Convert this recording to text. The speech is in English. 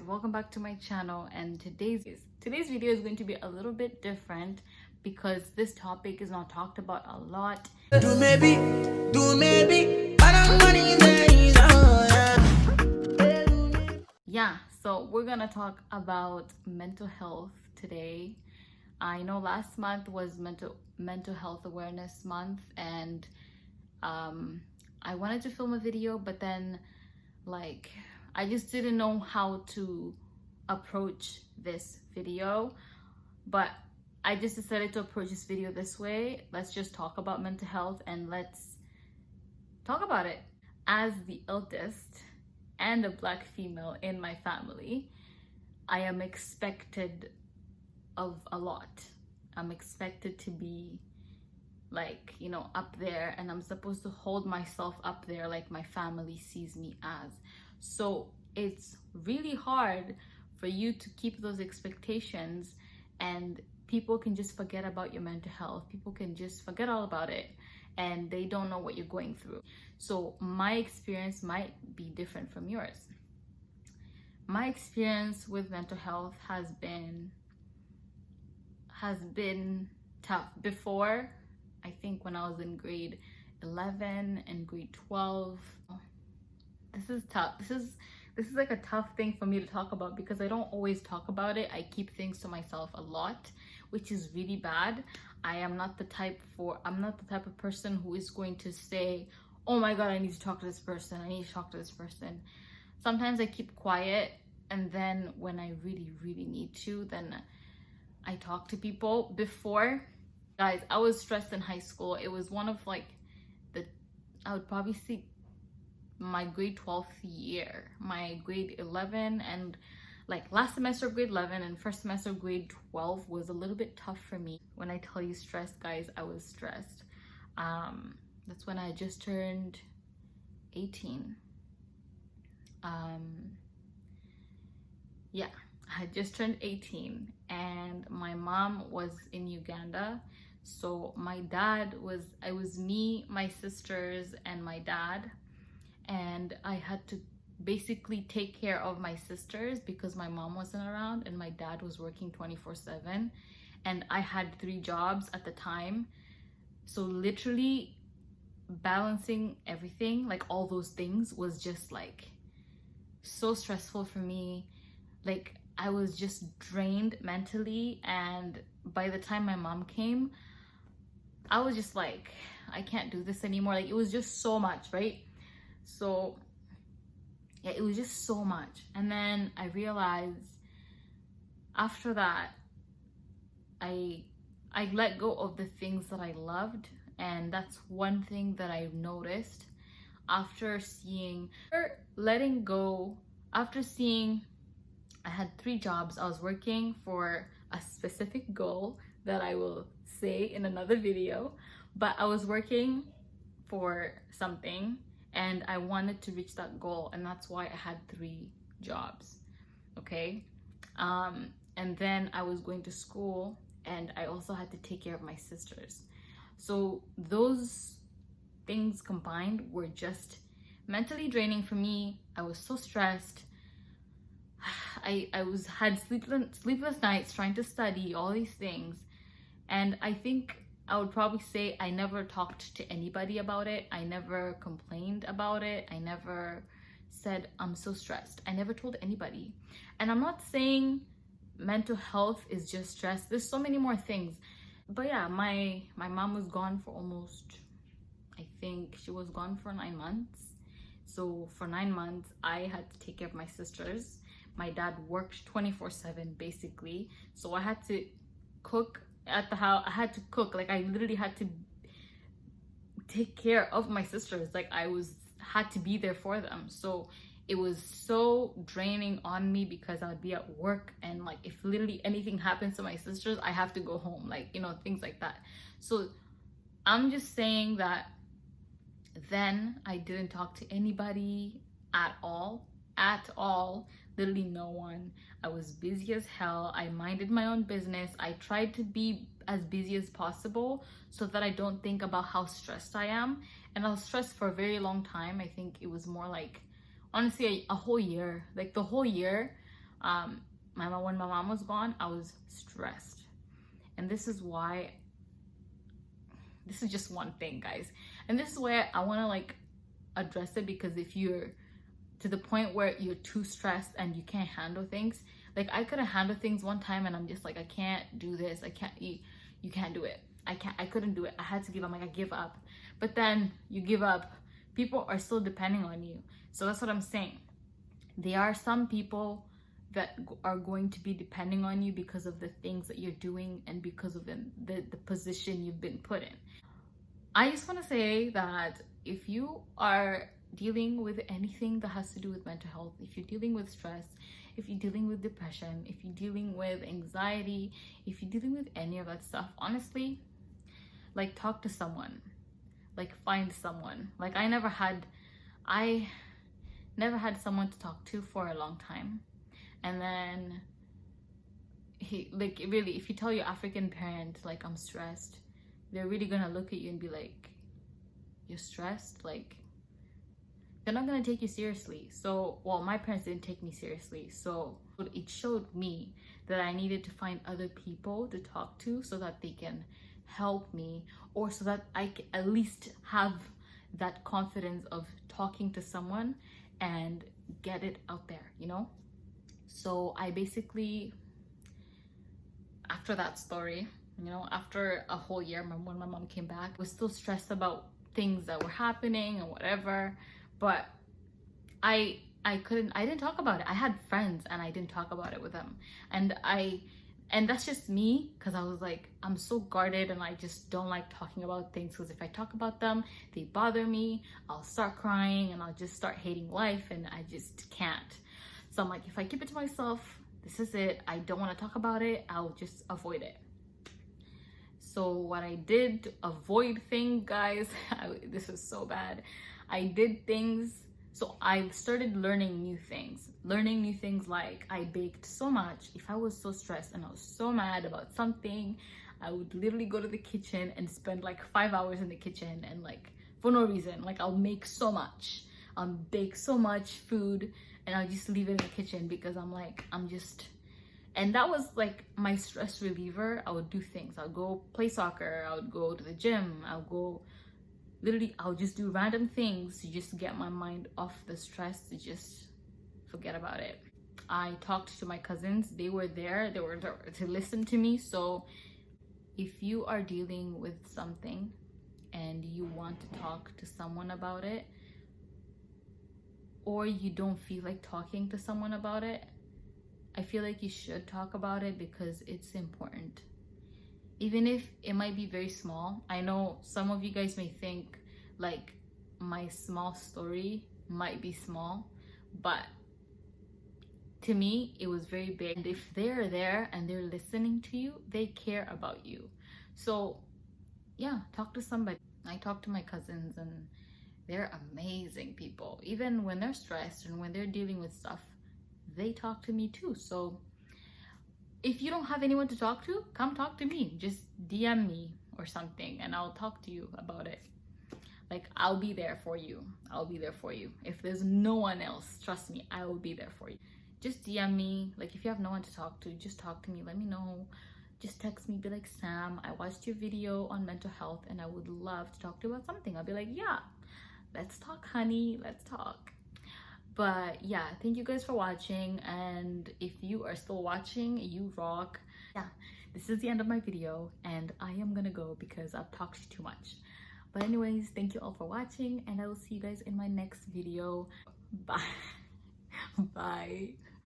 welcome back to my channel, and today's video is going to be a little bit different because this topic is not talked about a lot. Yeah, so we're gonna talk about mental health today. I know last month was mental health awareness month, and I wanted to film a video, but then I just didn't know how to approach this video, but I just decided to approach this video this way. Let's just talk about mental health and let's talk about it. As the eldest and a Black female in my family, I am expected of a lot. I'm expected to be up there, and I'm supposed to hold myself up there like my family sees me as. So it's really hard for you to keep those expectations, and people can just forget about your mental health. People can just forget all about it, and they don't know what you're going through. So my experience might be different from yours. My experience with mental health has been tough. Before, I think when I was in grade 11 and grade 12, this is tough. This is like a tough thing for me to talk about because I don't always talk about it. I keep things to myself a lot, which is really bad. I'm not the type of person who is going to say, oh my god, I need to talk to this person. I need to talk to this person. Sometimes I keep quiet, and then when I really, really need to, then I talk to people. Before, guys, I was stressed in high school. It was one of I would probably say my grade 12th year, my grade 11, and last semester of grade 11 and first semester of grade 12 was a little bit tough for me. When I tell you stressed, guys, I was stressed. That's when I just turned 18. Yeah, I had just turned 18, and my mom was in Uganda. So it was me, my sisters, and my dad. And I had to basically take care of my sisters because my mom wasn't around and my dad was working 24/7. And I had 3 jobs at the time. So literally balancing everything, all those things, was just so stressful for me. I was just drained mentally, and by the time my mom came, I was just I can't do this anymore. It was just so much, right? So yeah, it was just so much. And then I realized after that, I let go of the things that I loved. And that's one thing that I noticed after seeing I had 3 jobs. I was working for a specific goal that I will say in another video, but I was working for something and I wanted to reach that goal, and that's why I had 3 jobs. Okay. And then I was going to school, and I also had to take care of my sisters. So those things combined were just mentally draining for me. I was so stressed. I had sleepless nights trying to study all these things, and I think I would probably say I never talked to anybody about it. I never complained about it. I never said I'm so stressed. I never told anybody. And I'm not saying mental health is just stress. There's so many more things. But yeah, my mom was gone for I think she was gone for 9 months. So for 9 months, I had to take care of my sisters. My dad worked 24/7 basically. So I had to cook at the house. I had to cook. I literally had to take care of my sisters. Had to be there for them. So it was so draining on me because I would be at work, and if literally anything happens to my sisters, I have to go home, things like that. So I'm just saying that then I didn't talk to anybody at all, literally no one. I was busy as hell. I minded my own business. I tried to be as busy as possible so that I don't think about how stressed I am. And I was stressed for a very long time. I think it was more honestly a whole year. The whole year When my mom was gone, I was stressed. And this is why, this is just one thing, guys. And this is where I want to like address it, because if you're to the point where you're too stressed and you can't handle things, like I couldn't handle things one time and I'm just like, I can't do this. I can't, you can't do it. I couldn't do it. I had to give up. I'm like, I give up. But then you give up, people are still depending on you. So that's what I'm saying. There are some people that are going to be depending on you because of the things that you're doing and because of the position you've been put in. I just want to say that if you are dealing with anything that has to do with mental health, if you're dealing with stress, if you're dealing with depression, if you're dealing with anxiety, if you're dealing with any of that stuff, honestly, like talk to someone, like find someone. Like I never had someone to talk to for a long time. And then really, if you tell your African parent, like, I'm stressed, they're really gonna look at you and be like, you're stressed? Like, they're not gonna take you seriously. So, well, my parents didn't take me seriously. So it showed me that I needed to find other people to talk to so that they can help me, or so that I can at least have that confidence of talking to someone and get it out there, you know? So I basically, after that story, you know, after a whole year, when my mom came back, I was still stressed about things that were happening and whatever, but I didn't talk about it. I had friends and I didn't talk about it with them. And that's just me, because I was like, I'm so guarded and I just don't like talking about things, because if I talk about them, they bother me, I'll start crying and I'll just start hating life, and I just can't. So I'm like, if I keep it to myself, this is it. I don't want to talk about it. I'll just avoid it. So what I did to avoid things, guys, this was so bad. I did things. So I started learning new things. Like I baked so much. If I was so stressed and I was so mad about something, I would literally go to the kitchen and spend like 5 hours in the kitchen, and like for no reason. Like I'll make so much. Bake so much food, and I'll just leave it in the kitchen because and that was like my stress reliever. I would do things. I'll go play soccer. I would go to the gym. I'll just do random things to just get my mind off the stress, to just forget about it. I talked to my cousins. They were there. They were there to listen to me. So if you are dealing with something and you want to talk to someone about it, or you don't feel like talking to someone about it, I feel like you should talk about it, because it's important. Even if it might be very small. I know some of you guys may think like my small story might be small, but to me it was very big. And if they're there and they're listening to you, they care about you. So yeah, talk to somebody. I talked to my cousins, and they're amazing people. Even when they're stressed and when they're dealing with stuff, they talk to me too. So if you don't have anyone to talk to, come talk to me. Just DM me or something and I'll talk to you about it. Like, I'll be there for you. If there's no one else, trust me, I will be there for you. Just DM me. Like, if you have no one to talk to, just talk to me. Let me know. Just text me, be like, Sam, I watched your video on mental health and I would love to talk to you about something. I'll be like, yeah, let's talk, honey, let's talk. But yeah, thank you guys for watching, and if you are still watching, you rock. Yeah, this is the end of my video, and I am gonna go because I've talked too much. But anyways, thank you all for watching, and I will see you guys in my next video. Bye. Bye.